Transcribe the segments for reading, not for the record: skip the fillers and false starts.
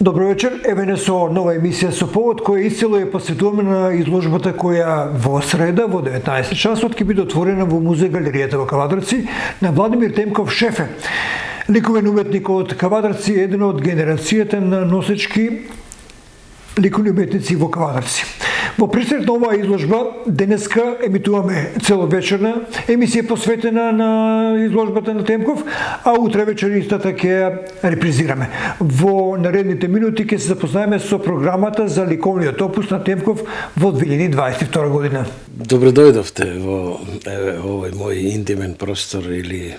Добро вечер, еве не со нова емисија со повод која исцело е посветувана на изложбата која во среда во 19 часот ќе биде отворена во музеј галеријата во Кавадарци на Владимир Темков Шефе. Ликовен уметник од Кавадарци е еден од генерацијата на носечки ликовни уметници во Кавадарци. Во пресрет на оваа изложба денеска емитуваме целовечерна емисија посветена на изложбата на Темков, а утре вечер истата ќе ја репризираме. Во наредните минути ќе се запознаеме со програмата за ликовниот опус на Темков во 2022 година. Добро дојдовте во овој мој интимен простор или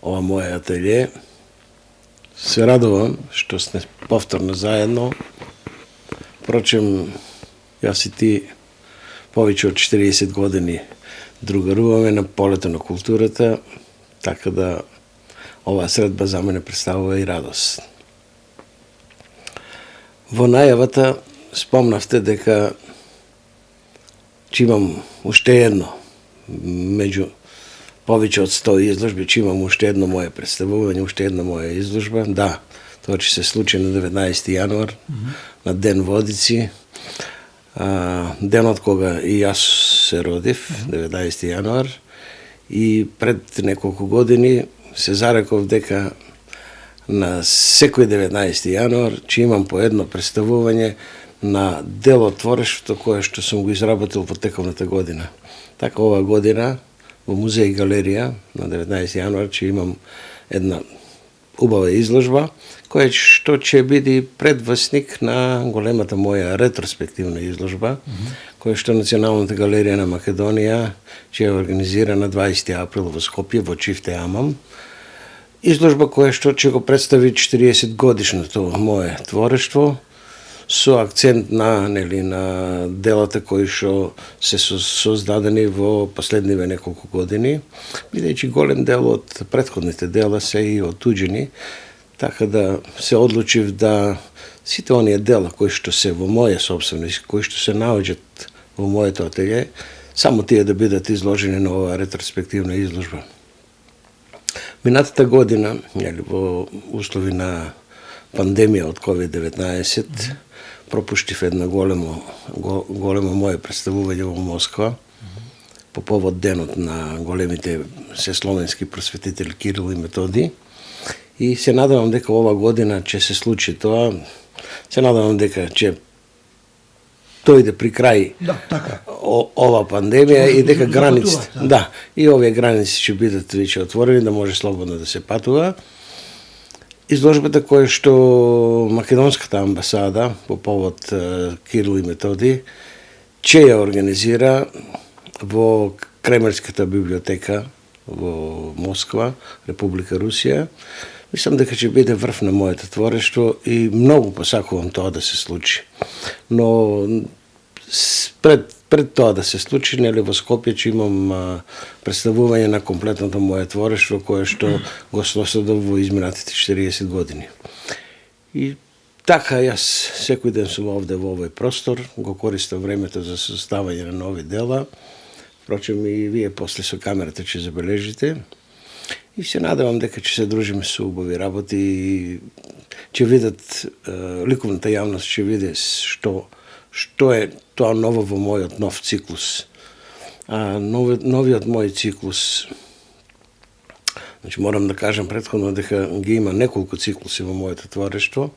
ова моје ателје. Се радувам што сме повторно заедно. Впрочем, јас и ти повеќе од 40 години другаруваме на полето на културата, така да оваа средба за мене представува и радост. Во најавата спомнавте дека че имам уште едно, меѓу повеќе од 100 изложби, че имам уште едно моје представување, уште една моја изложба. Да, тоа ќе се случи на 19 јануар, на Ден Водици, денот кога и јас се родив, 19 јануар, и пред неколку години се зареков дека на секој 19 јануар ќе имам по едно представување на делотворештвото кое што сум го изработил во тековната година. Така оваа година во музеј и галерија на 19 јануар ќе имам една убава изложба, која што ќе биде предвестник на големата моја ретроспективна изложба, која што Националната галерија на Македонија ќе ја организира на 20 април во Скопје, во Чифте Амам. Изложба која што ќе го представи 40 годишното моје творештво, со акцент на делата кои што се создадени во последниве неколку години, бидејќи голем дел од претходните дела се и отуѓени, така да се одлучив да сите оние дела кои што се во моја собственост, кои што се наоѓаат во моето ателје, само тие да бидат изложени на оваа ретроспективна изложба. Минатата година, во услови на пандемија од COVID-19, пропуштив една големо моје представување во Москва по повод денот на големите сесловенски просветители Кирил и Методи. И се надевам дека ова година ќе се случи тоа. Се надевам дека ќе дојде при крај ова пандемија и дека границите, и овие граници ќе бидат веќе отворени, да може слободно да се патува. Изложбата која што Македонската амбасада по повод Кирил и Методи ќе ја организира во Кремлската библиотека во Москва, Република Русија. Мислам дека ќе биде врв на моето творештво и многу посакувам тоа да се случи. Но пред тоа да се случи, во Скопје ќе имам представување на комплетното моје творештво кое што го создадов во изминатите 40 години. И така јас секој ден сум овде во овој простор, го користам времето за составање на нови дела. Впрочем и вие после со камерата ќе забележите. И се надевам дека ќе се дружиме со убави работи и ќе видат, ликовната јавност ќе види што е тоа ново во мојот нов циклус. Новиот мој циклус, морам да кажам претходно дека ги има неколку циклуси во моето творештво,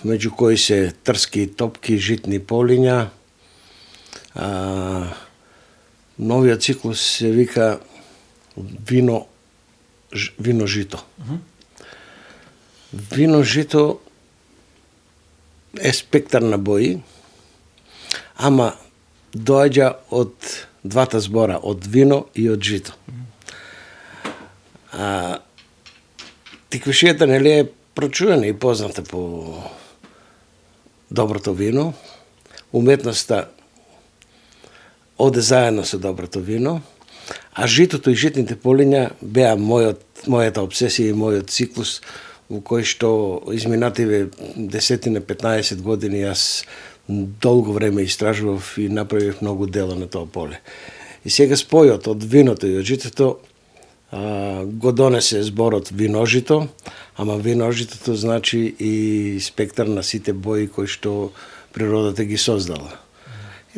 меѓу кои се трски, топки, житни полиња. Новиот циклус се вика вино жито. Вино жито е спектар на бои, ама доаѓа од двата збора, од вино и од жито. Тиквишијата е прочуена и позната по доброто вино. Уметноста оде заедно со доброто вино, а житото и житните полиња беа мојата обсесија и мојот циклус во кој што изминативе 10-15 години јас долго време истражував и направив многу дела на тоа поле. И сега спојот од виното и од житото го донесе зборот виножито, ама виножитото значи и спектар на сите бои кои што природата ги создала.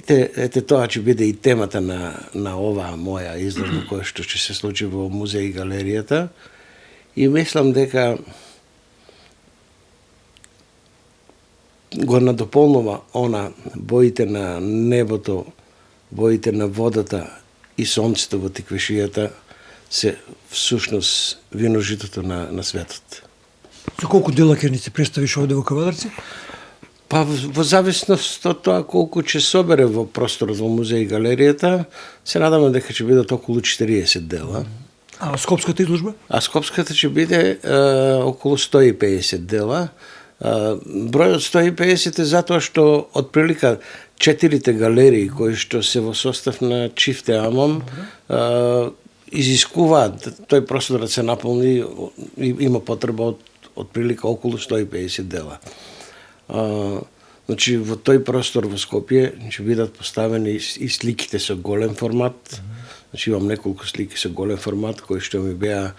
Ете тоа ќе биде и темата на оваа моја изложба која што ќе се случи во музеј и галеријата. И мислам дека го надополнува она боите на небото, боите на водата и сонцето во тиквешијата се всушност виножитото на светот. За колку дела ќе ни се представиш овде во Кавадарци? Па во зависност од тоа колку ќе собере во просторот во музеј и галеријата, се надаме дека ќе бидат околу 40 дела. А скопската изложба? А скопската ќе биде околу 150 дела. Бројот 150 е затоа што отприлика 4 галерии кои што се во состав на Чифте Амон изискуваат тој простор да се наполни, има потреба од отприлика околу 150 дела. Значи во тој простор во Скопје ќе бидат поставени и сликите со голем формат. Значи имам неколку слики со голем формат кои што ми беа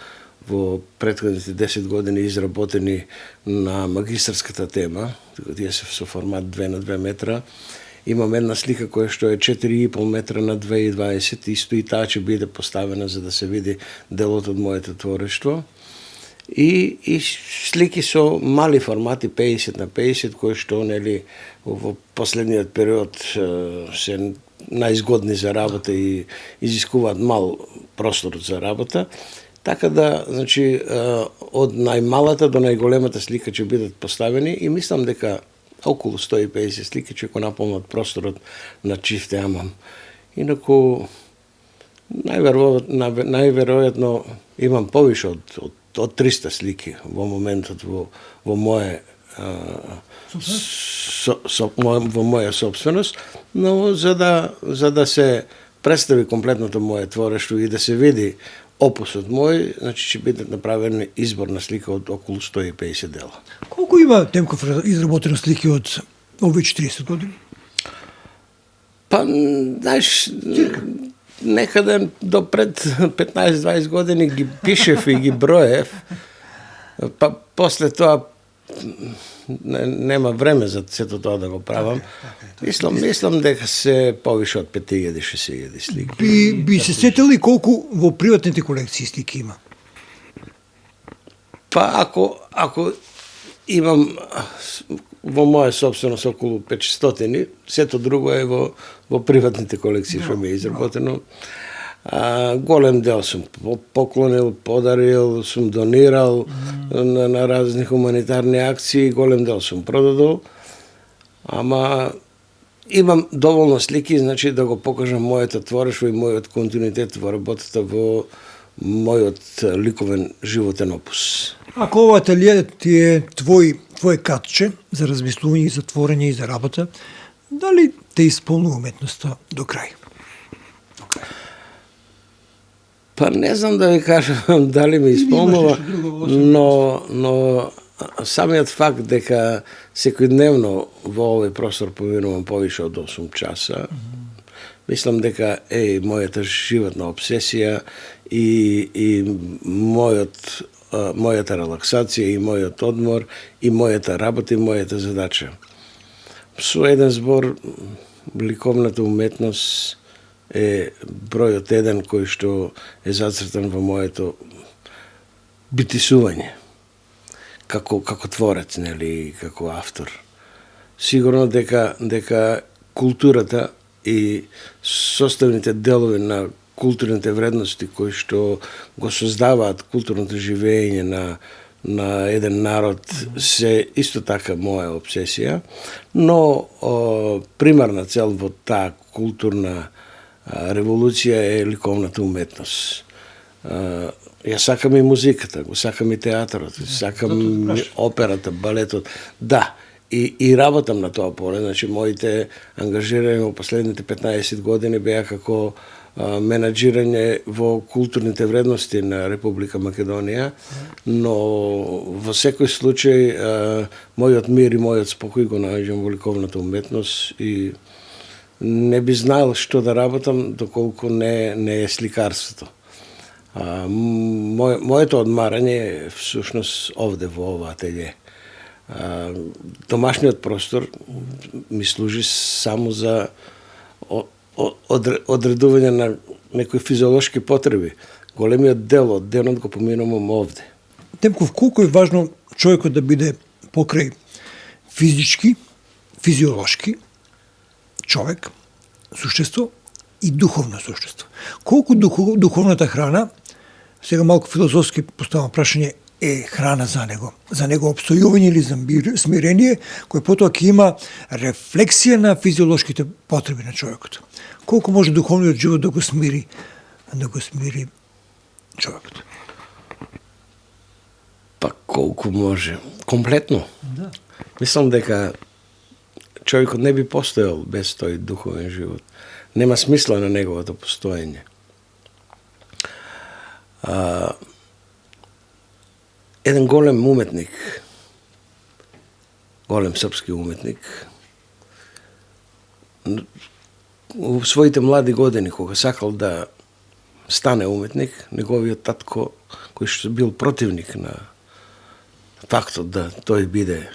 во претходните 10 години изработени на магистарската тема, тие се со формат 2 на 2 метра. Имам една слика која што е 4,5 метра на 2,20, исто и таа ќе биде поставена за да се види делот од моето творештво. И слики со мали формати 50 на 50 кои што нели во последниот период се најзгодни за работа и изискуваат мал простор за работа. Така да, значи, од најмалата до најголемата слика ќе бидат поставени и мислам дека околу 150 слики ќе го наполнат просторот на Чифте Амон. Инаку, најверојатно имам повише од 300 слики во моментот во моја собственост, но за да се представи комплетното моје творештво и да се види опусот мој, значи ќе биде направен избор на слика од околу 150 дела. Колку има Темков изработено слики од овие 40 години? Па, знаеш, некаде до пред 15-20 години ги пишев и ги броев, па после тоа нема време за сето тоа да го правам. Мислам дека се повише од 5000-6000 слики. Би се сетили колку во приватните колекции слики има? Па ако имам во моја собственост околу 500, сето друго е во приватните колекции што ми е изработено. Голем дел сум поклонил, подарил, сум донирал на разни хуманитарни акции, голем дел сум продадол, ама имам доволно слики, значи да го покажам моето творештво и мојот континуитет во работата во мојот ликовен животен опус. Ако ова ателие ти е твое катче за размислување, за творење и за работа, дали те исполнува уметноста до крај? Па не знам да ви кажам дали ме исполнува, но самиот факт дека секојдневно во овој простор поминувам повише од 8 часа, мислам дека е мојата животна обсесија и мојата релаксација и мојот одмор и мојата работа и мојата задача. Со еден збор, ликовната уметност е бројот 1 кој што е зацртан во моето битисување како творец, нели, како автор. Сигурно дека културата и составните делови на културните вредности кои што го создаваат културното живење на еден народ се исто така моја обсесија, но примарна цел во таа културна револуција е ликовната уметност. Ја сакам и музиката, го сакам и театарот, сакам операта, балетот. Да, и работам на тоа поле, значи моите ангажирања во последните 15 години беа како менаџирање во културните вредности на Република Македонија, но во секој случај мојот мир и мојот спокој го наоѓам во ликовната уметност и не би знаел што да работам доколку не е сликарството. Моето одмарање е всушност овде во ова ателје. Домашниот простор ми служи само за одредување на некои физиолошки потреби. Големиот дел од денот го поминувам овде. Темков, колку е важно човекот да биде покрај физички, физиолошки човек, суштество и духовно суштество. Колку духовната храна, сега малку филозофски поставам прашање, е храна за него обстојување или за смирение, кој потоа ќе има рефлексија на физиолошките потреби на човекот. Колку може духовниот живот да го смири човекот? Па колку може. Комплетно. Да. Мислам дека човекот не би постоел без тој духовен живот. Нема смисла на неговото постоење. Еден голем уметник, голем српски уметник, у своите млади години, кога сакал да стане уметник, неговиот татко, кој што бил противник на фактот да тој биде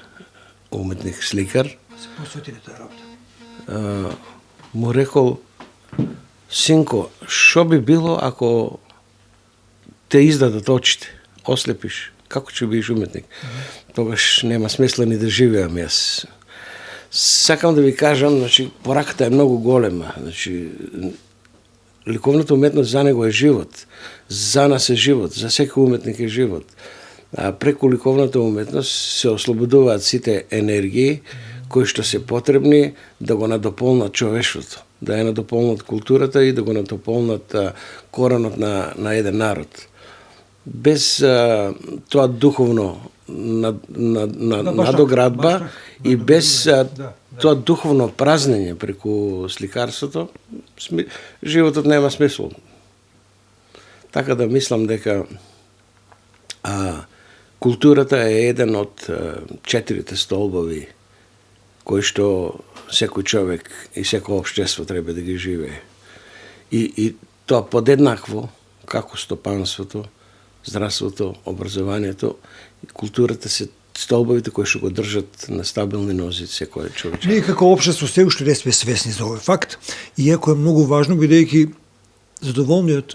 уметник сликар, Се посвети на таа работа. му рекол: синко, што би било ако те издадат очите, ослепиш, како ќе бидеш уметник? Тогаш нема смисла ни да живеам јас. Сакам да ви кажам, значи, пораката е многу голема. Значи, ликовната уметност за него е живот. За нас е живот, за секој уметник е живот. А преку ликовната уметност се ослободуваат сите енергии кои што се потребни да го надополнат човештвото, да ја надополнат културата и да го надополнат коренот на еден народ. Без тоа духовно надоградба и без тоа духовно празнење преку сликарството, животот нема смисол. Така да мислам дека културата е еден од 4 столбови кои што секој човек и секој општество треба да ги живее. И тоа подеднакво, како стопанството, здравството, образованието, културата се столбовите кои што го држат на стабилни нози секој човек. Ние како општество се уште не сме свесни за овој факт, иако е многу важно, бидејќи задоволниот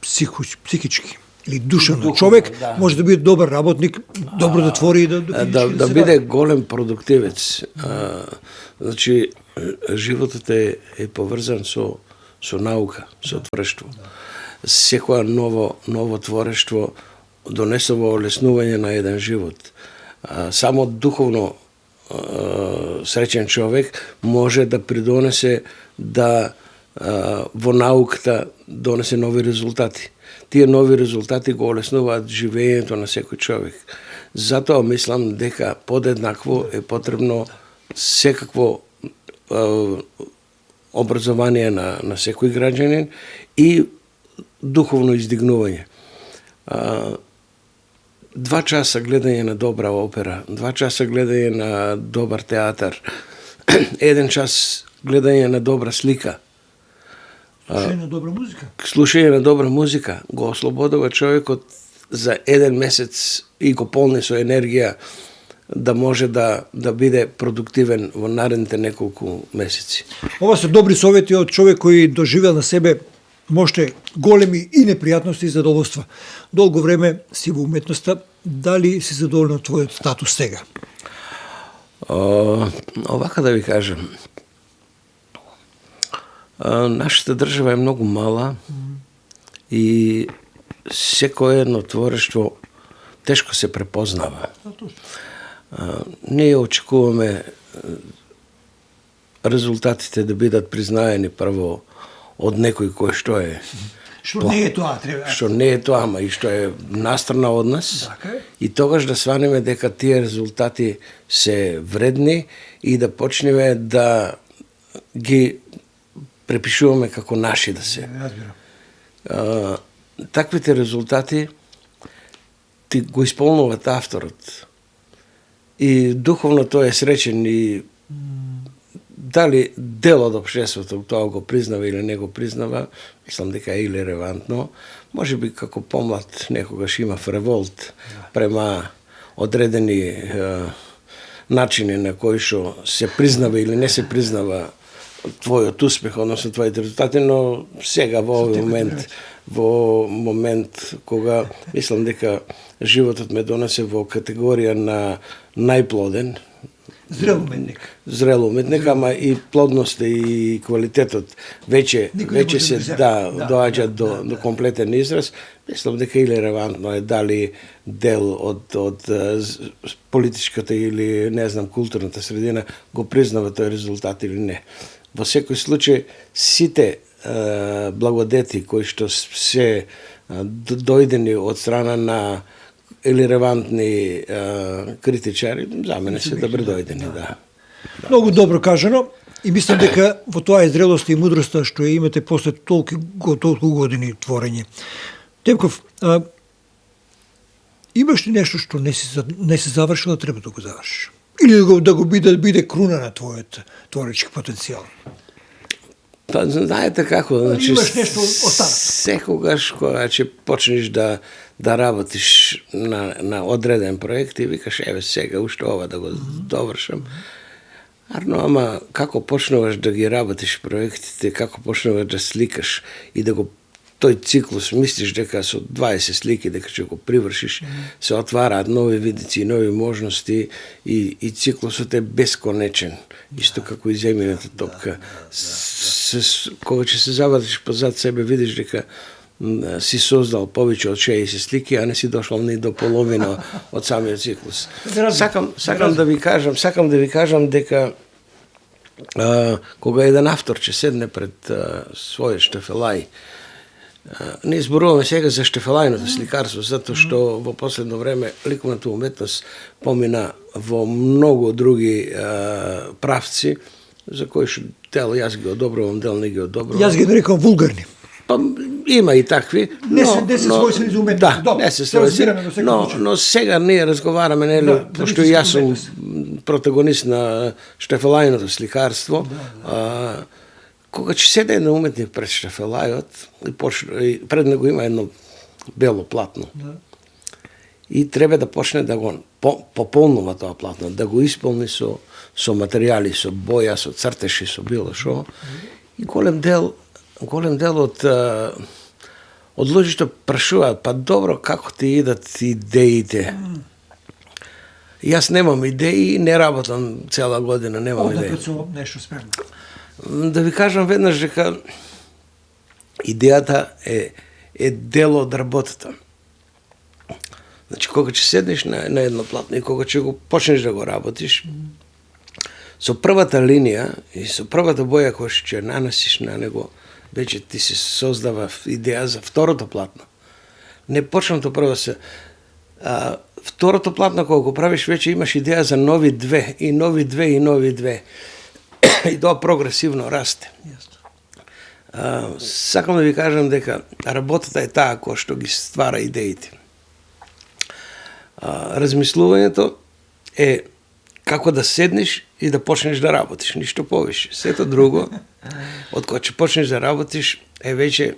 психички или душевно човек може да биде добар работник, добро да твори и да биде голем продуктивец. Значи, животот е поврзан со наука, со творештво. Секоја ново творештво донесува олеснување на еден живот. Само духовно среќен човек може да придонесе да во науката донесе нови резултати. Тие нови резултати го олеснуваат живењето на секој човек. Затоа мислам дека подеднакво е потребно секакво образование на секој граѓанин и духовно издигнување. 2 часа гледање на добра опера, 2 часа гледање на добар театар, 1 час гледање на добра слика, слушање на добра музика. Слушање на добра музика го ослободува човекот за 1 месец и го полни со енергија да може да биде продуктивен во наредните неколку месеци. Ова се добри совети од човек кој доживел на себе можете големи и непријатности и задоволства. Долго време си во уметноста, дали си задоволен од твојот статус сега? Овака да ви кажам, нашата држава е многу мала и секое едно творештво тешко се препознава. Ние очекуваме резултатите да бидат признаени прво од некој кој што е не е тоа, треба. Што не е тоа, ама и што е настрана од нас. И тогаш да сванеме дека тие резултати се вредни и да почнеме да ги препишуваме како наши да се. Таквите резултати ти го исполнуваат авторот. И духовно тој е среќен и дали дел од општеството тоа го признава или не го признава, мислам дека е ирелевантно. Може би како помлад некогаш имав револт према одредени начини на кои што се признава или не се признава твојот успех, односно твоите резултати, но сега во момент кога мислам дека животот ме донесе во категорија на најплоден, зрел уметник, ама и плодноста и квалитетот веќе се доаѓа до комплетен израз. Мислам дека или релевантно е дали дел од политичката или не знам културната средина го признава тој резултат или не. Во секој случај сите благодети кои што се дојдени од страна на или релевантни критичари, за мене се добредојдени, да. Многу добро кажано и мислам дека во тоа е зрелоста и мудроста што ја имате после толку години творење. Темков, имаш ли нешто што не си завршила, треба да го завршиш? Или да го биде круна на твојот творечки потенцијал? Па, знаете како, значи, имаш нешто останато. Секогаш кога ќе почнеш да работиш на одреден проект и викаш, еве сега уште ова да го довршам. Арно, ама како почнуваш да ги работиш проектите, како почнуваш да сликаш и да го тој циклус, мислиш дека со 20 слики, дека ќе го привршиш, се отвараат нови видици и нови можности и циклусот е бесконечен. Исто како и земјината топка. Кога ќе се завадиш позад себе, видиш дека си создал повеќе од 60 слики, а не си дошол ни до половина од самиот циклус. Сакам да ви кажам дека кога еден автор ќе седне пред својот штафелај, ние зборуваме сега за штафелајното сликарство, затоа што во последно време ликовната уметност помина во многу други правци, за кои што дел јас ги одобрувам, дел не ги одобрувам. Јас ги нарекувам вулгарни. Па, има и такви, Не се својствени за уметност. Да, не се својствени, но сега ние разговараме, нели, пошто и јас сум протагонист на штафелајното сликарство, кога ќе седе еден уметник пред штафелајот и пред него има едно бело платно. И треба да почне да го пополнува тоа платно, да го исполни со материјали, со боја, со цртеши, со било шо. И голем дел од луѓето прашуваат, па добро, како ти идат идеите? Јас немам идеи, не работам цела година, немам идеи. Нешто спремно. Да ви кажам веднаш дека идејата е дел од работата. Значи, кога ќе седнеш на едно платно и кога ќе го почнеш да го работиш, со првата линија и со првата боја која ќе нанесиш на него, веќе ти се создава идеја за второто платно. Не почнато прво се... второто платно кога го правиш, веќе имаш идеја за нови две, и нови две, и нови две. И тоа прогресивно расте. Сакам да ви кажам дека работата е таа која што ги ствара идеите. Размислувањето е како да седнеш и да почнеш да работиш, ништо повише. Сето друго, од кога ќе почнеш да работиш, е веќе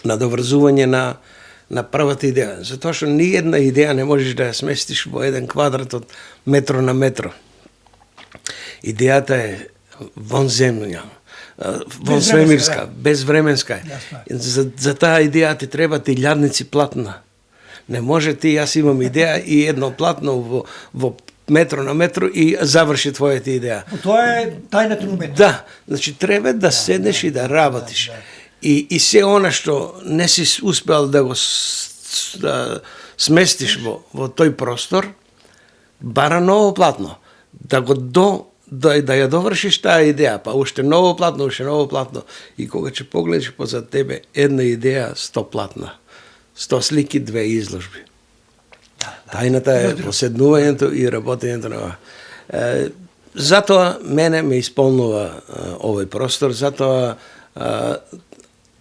надоврзување на првата идеја. Затоа што ни една идеја не можеш да ја сместиш во еден квадрат од метро на метро. Идејата е вонземна, вонсвемирска, безвременска. За таа идеја ти треба ти илјадници платна. Не може ти, јас имам идеја и едно платно во метро на метро и заврши твојата идеја. Тоа е тајната на уметност. Да, значи треба да седнеш и да работиш. И се она што не си успел да го сместиш во тој простор, бара ново платно. Да ја довршиш таа идеја, па уште ново платно. И кога ќе погледнеш позад тебе, една идеја, 100 платна. 100 слики, 2 изложби. Тајната е поседнувањето и работењето на ова. Затоа мене ме исполнува овој простор, затоа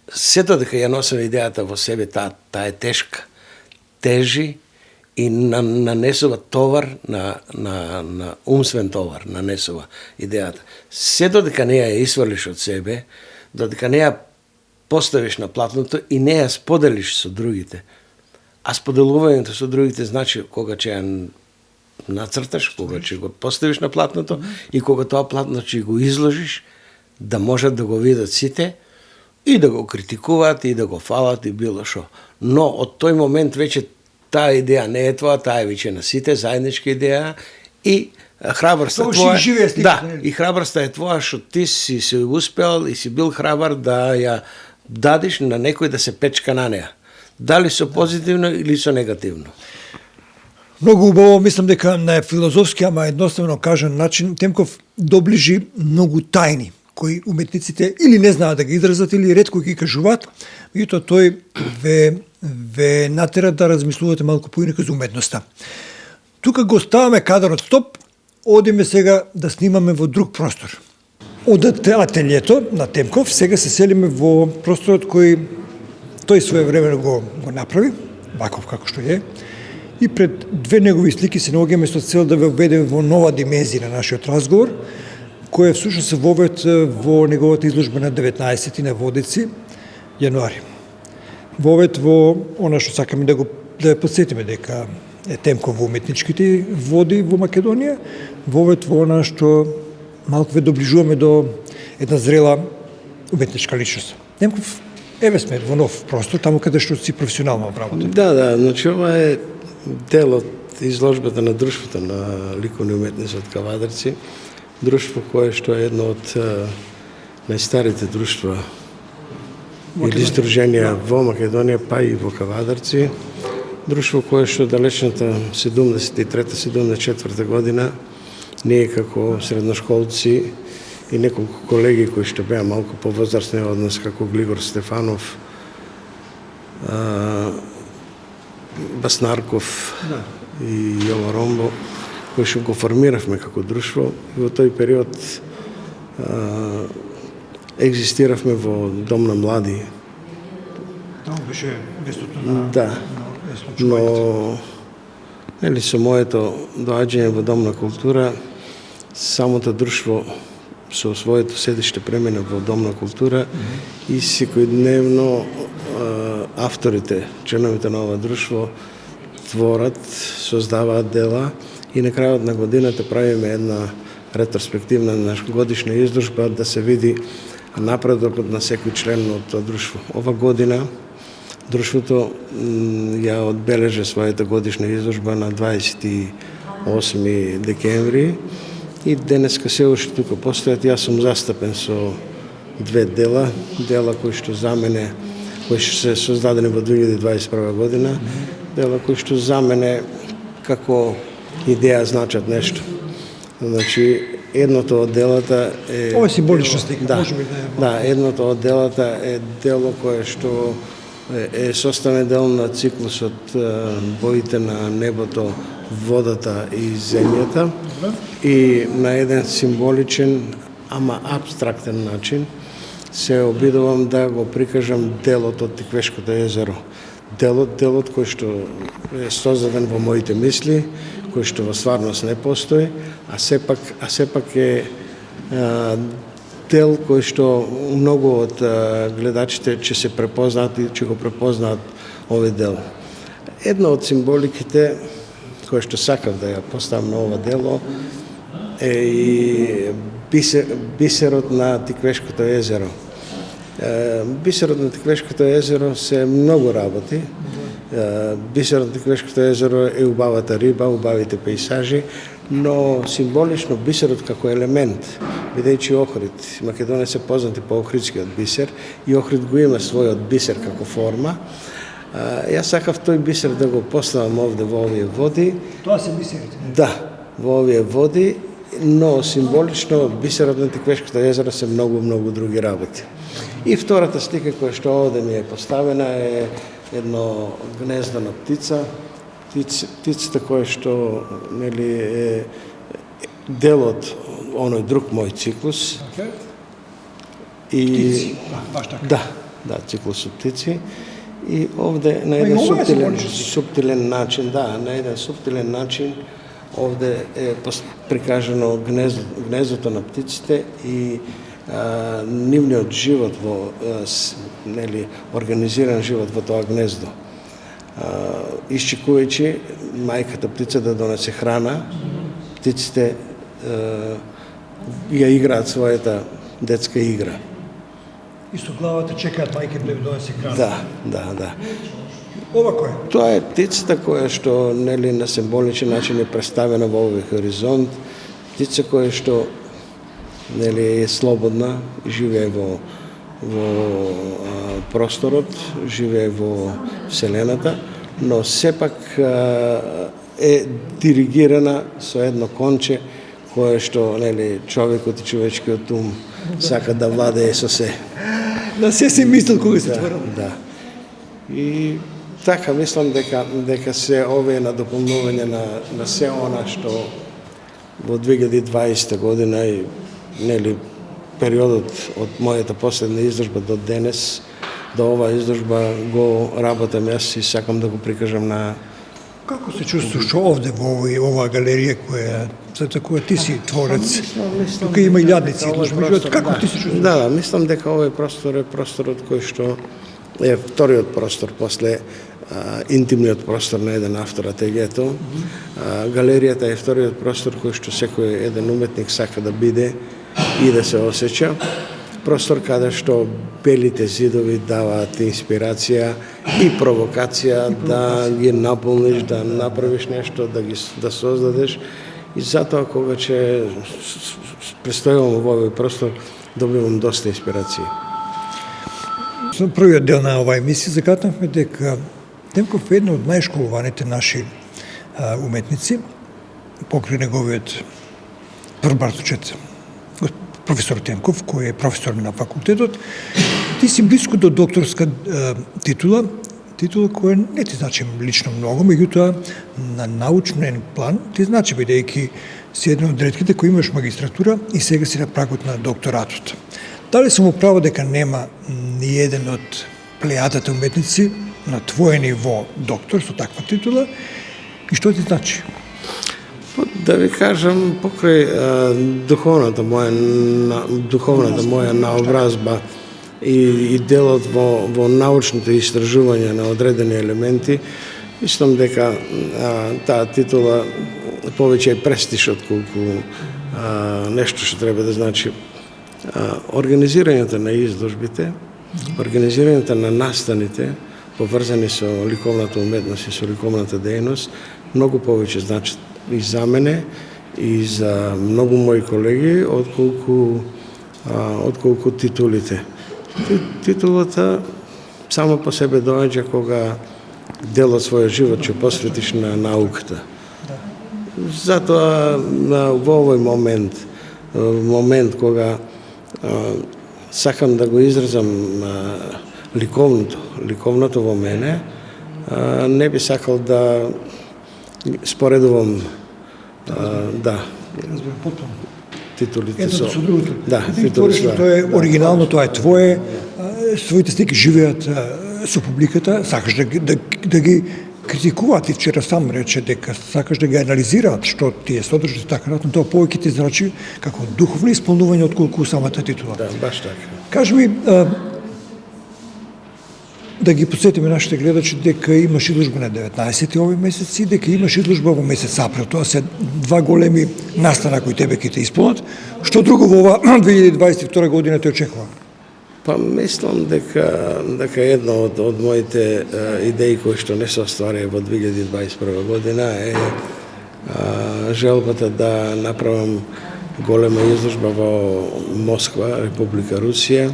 сето дека ја носам идејата во себе, таа е тешка. Тежи и нанесува товар на умствен товар, нанесува идејата. Се додека не ја извалиш од себе, додека не ја поставиш на платното и не ја споделиш со другите. А споделувањето со другите значи кога ќе ја нацрташ, кога ќе го поставиш на платното и кога тоа платно ќе го изложиш, да можат да го видат сите и да го критикуваат и да го фалат и било шо. Но од тој момент веќе таа идеја не е твоја, таа е веќе на сите, заедничка идеја и храброста твоја. Да, и храброста е твоја што ти си се успел и си бил храбар да ја дадиш на некој да се печка на неа. Дали со позитивно или со негативно. Многу убаво, мислам дека на филозофски, ама едноставно кажан начин, Темков доближи многу тајни кои уметниците или не знаат да ги изразат, или ретко ги кажуваат, меѓутоа тој ве натера да размислувате малку поинаку за уметноста. Тука го ставаме кадарот стоп, одиме сега да снимаме во друг простор. Од ателието на Темков сега се селиме во просторот кој тој своевремено го направи, ваков како што е, и пред две негови слики се наоѓаме со цел да ве введеме во нова димензија на нашиот разговор, која всушност се вовед во неговата изложба на 19 на Водици, јануари. Вовед во она што сакаме да ја подсетиме дека е Темков во уметничките води во Македонија, вовед во она што малку ве доближуваме до една зрела уметничка личност. Темков, еве сме во нов простор, таму каде што си професионално работа. Да, значи ова е дел од изложбата на Друштвото на ликовни уметници од Кавадарци, друштво кое што е едно од најстарите друштва или здруженија во Македонија, па и во Кавадарци. Друштво кое што далечната 73-74 година ние како средношколци и неколку колеги кои што беа малку повозрасни од нас, како Глигор Стефанов, Баснарков и Јово Ромбо, кои што го формиравме како друштво, и во тој период екзистиравме во Дом на млади. Таму беше местото на... Да, но нели со моето доаѓање во Дом на култура, самото друштво со своето седиште премина во Дом на култура и секојдневно авторите, членовите на ова друштво творат, создаваат дела и на крајот на годината правиме една ретроспективна годишна изложба да се види напредокот на секој член од тоа друштво. Ова година друштвото ја одбележа својата годишна изложба на 28 декември и денеска се уште тука постојат. Јас сум застапен со две дела кои што за мене, кои што се создадени во 2021 година, дела кои што за мене како идеја значат нешто. Значи, едното од делата е... Ова е символична слика, да, може би да, едното од делата е дело кое што е составен дел на циклусот боите на небото, водата и земјата и на еден символичен, ама абстрактен начин се обидувам да го прикажам делот од Тиквешкото езеро. Делот кој што е создаден во моите мисли, кој што во стварност не постои, а сепак е дел кој што многу од гледачите ќе се препознаат и ќе го препознаат овој дел. Една од символиките кој што сакав да ја поставам на ова дело е и бисерот на Тиквешкото езеро. Бисерот на Тиквешкото езеро се многу работи. Бисерот на Тиквешкото езеро е убавата риба, убавите пејсажи, но символично бисерот како елемент, бидејќи Охрид, Македонија се познати по охридскиот бисер и Охрид го има својот бисер како форма. Јас сакав тој бисер да го поставам овде во овие води. Тоа се бисерите? Да, во овие води, но символично бисерот на Тиквешкото езеро се многу други работи. И втората слика која што овде ми е поставена е едно гнездо на птица. Птицата која што нели е дел од оној друг мој циклус. Okay. И птици, баш така. Да, циклус од птици. И овде на и еден ова е символично. суптилен начин, да, на еден суптилен начин овде е прикажано гнездото на птиците и нивниот живот во нели организиран живот во тоа гнездо. Исчекувајќи мајката птица да донесе храна, птиците ја играат својата детска игра. И со главата чекаат мајке да ја донесе храна. Да. Ова кој е? Тоа е птицата која што нели на символичен начин е представена во овој хоризонт, птица која што нели е слободна, живее во просторот, живее во вселената, но сепак е диригирана со едно конче кое што нели човекот и човечкиот ум сака да владее со се. На се мислел кога се тврдил. Да. И така мислам дека се овие надополнување на се она што во 2020 година и нели периодот од мојата последна изложба до денес, до оваа изложба го работам јас и сакам да го прикажам на... Како се чувствуваш овде во оваа галерија за која ти си творец? Тука има илјадници изложби, како ти се чувствуваш? Да, мислам дека овој простор е просторот кој што е вториот простор после интимниот простор на еден автор ателието. Галеријата е вториот простор кој што секој еден уметник сака да биде и да се осеќа. Простор каде што белите зидови даваат инспирација и провокација да ги наполниш, да направиш нешто, да создадеш. И затоа кога ќе престојувам во овој простор, добивам доста инспирации. Со првиот дел на оваа емисија закатнавме дека Темков е едно од најшколуваните наши уметници, покрај неговиот првбратовчет, професор Темков, кој е професор на факултетот. Ти си близко до докторска титула која не ти значи лично многу, меѓутоа на научен план ти значи, бидејќи си еден од ретките кој имаш магистратура и сега си на прагот на докторатот. Дали сум управо дека нема ни еден од плејадата уметници на твое ниво доктор со таква титула и што ти значи? Да ви кажам, покрај духовната моја наобразба и делот во научното истражување на одредени елементи, мислам дека таа титула повеќе е престиж отколку нешто што треба да значи. Организирањето на изложбите, организирањето на настаните поврзани со ликовната уметност и со ликовната дејност, многу повеќе значат и за мене, и за многу мои колеги, отколку титулите. Титулата само по себе доаѓа кога дел од својот живот ќе посветиш на науката. Затоа во овој момент кога сакам да го изразам ликовното во мене, не би сакал да споредувам титулите едното со другото. Да, титулите. Тоа е оригинално, тоа е твое, своите слики живеат со публиката, сакаш да ги критикуваат и вчера сам рече дека сакаш да ги анализираат што ти е содржи така натаму, тоа повеќе ти значи како духовно исполнување отколку самата титула. Да, баш така. Кажи ми, да ги подсетиме нашите гледачи дека имаш изложба на 19 овој месец и дека имаш изложба во месец април. Тоа се два големи настана кои тебе ќе те исполнат. Што друго во ова 2022 година те очекува? Па мислам дека една од моите идеи кои што не се остварија во 2021 година е желбата да направам голема изложба во Москва, Република Русија.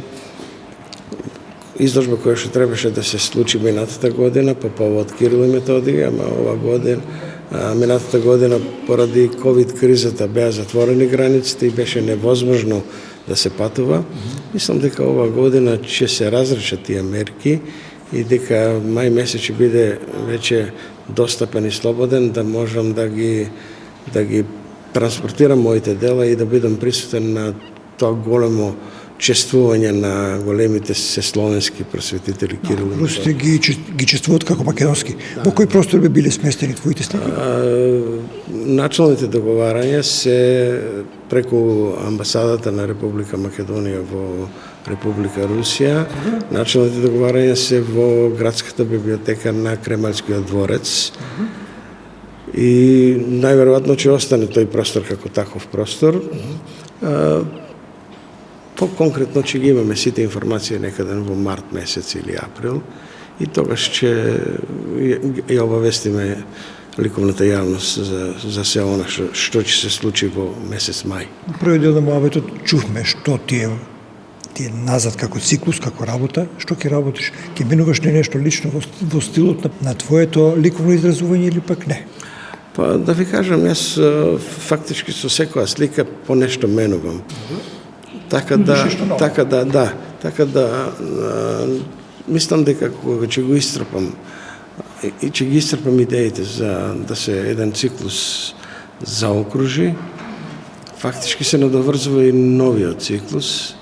Изложба која што требаше да се случи минатата година по повод Кирил и Методија, ама ова година, минатата година поради ковид кризата беа затворени границите и беше невозможно да се патува. Мислам дека ова година ќе се разрешат тие мерки и дека мај месец ќе биде веќе достапен и слободен да можам да ги транспортирам моите дела и да бидам присутен на тоа големо чествување на големите сесловенски просветители Кирил и Русите ги чествуват како македонски. Во кој простор би биле сместени твоите слики? Началните договарања се преку амбасадата на Република Македонија во Република Русија. Началните договарања се во градската библиотека на Кремлскиот дворец. И најверојатно ќе остане тој простор како таков простор. По-конкретно ќе ги имаме сите информации некаде во март месец или април и тогаш ќе ја обавестиме ликовната јавност за се она што ќе се случи во месец мај. Првиот дел на муабетот чувме што ти е назад како циклус, како работа, што ќе работиш? Ќе минуваш ли нешто лично во стилот на твоето ликовно изразување или пак не? Па да ви кажам, јас фактички со секоја слика по нешто менувам. Така да мислам дека кога ќе го истрпам и ќе ги истрпам идеите за да се еден циклус заокружи, фактички се надоврзува и новиот циклус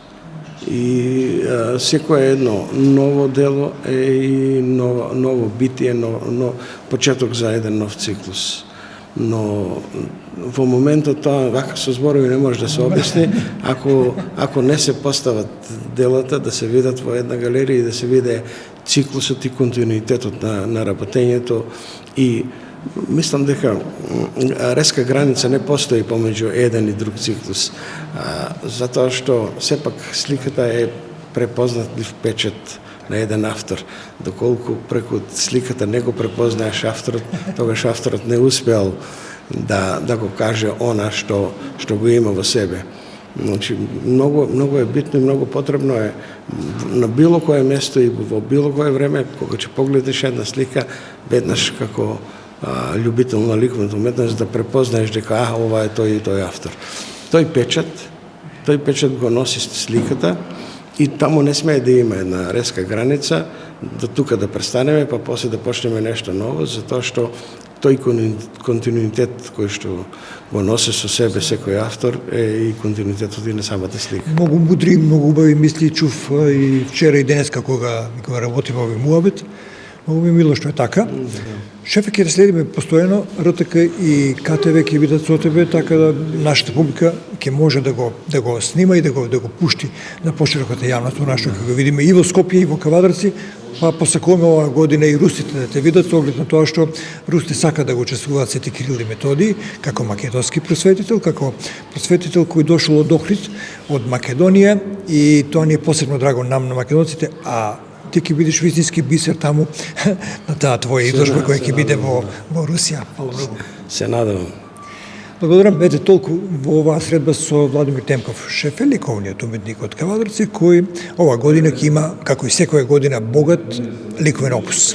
и секое едно ново дело е и ново битие, почеток за еден нов циклус. Но во моментот тоа вака со зборови не може да се обясни ако не се постават делата да се видат во една галерија и да се виде циклусот и континуитетот на работењето и мислам дека резка граница не постои помеѓу еден и друг циклус, затоа што сепак сликата е препознатлив печат на еден автор. Доколку преку сликата не го препознаеш авторот, тогаш авторот не успеал да го каже она што го има во себе. Значи, многу е битно и многу потребно е на било кое место и во било кое време, кога ќе погледнеш една слика, веднаш како љубител на ликовната уметност да препознаеш дека ова е тој и тој автор. Тој печат го носи сликата и таму не смее да има една резка граница, до тука да престанеме, па после да почнеме нешто ново, затоа што тој континуитет кој што го носи со себе секој автор е и континуитетот и на самата слика. Многу мудри, многу убави мисли чув и вчера и денеска кога работиме овој муабет. Многу ми мило што е така. Шефе, ќе следиме постојано, РТК и КТВ ќе бидат со тебе, така да нашата публика ќе може да го снима и да го пушти на пошироката јавност, она што ќе го видиме и во Скопје и во Кавадарци, па посакуваме оваа година и русите да те видат, со оглед на тоа што русите сака да го чествуваат Свети Кирил и Методиј, како македонски просветител, како просветител кој дошол од Охрид, од Македонија, и тоа ни е посебно драго нам на македонците, а ти ќе бидеш вистински бисер таму на таа твоја изложба која ќе биде во Русија. Фала многу. Се надевам. Благодарам, ете толку во оваа средба со Владимир Темков, шеф ликовниот уметник од Кавадарци, кој оваа година ќе има, како и секоја година, богат ликовен опус.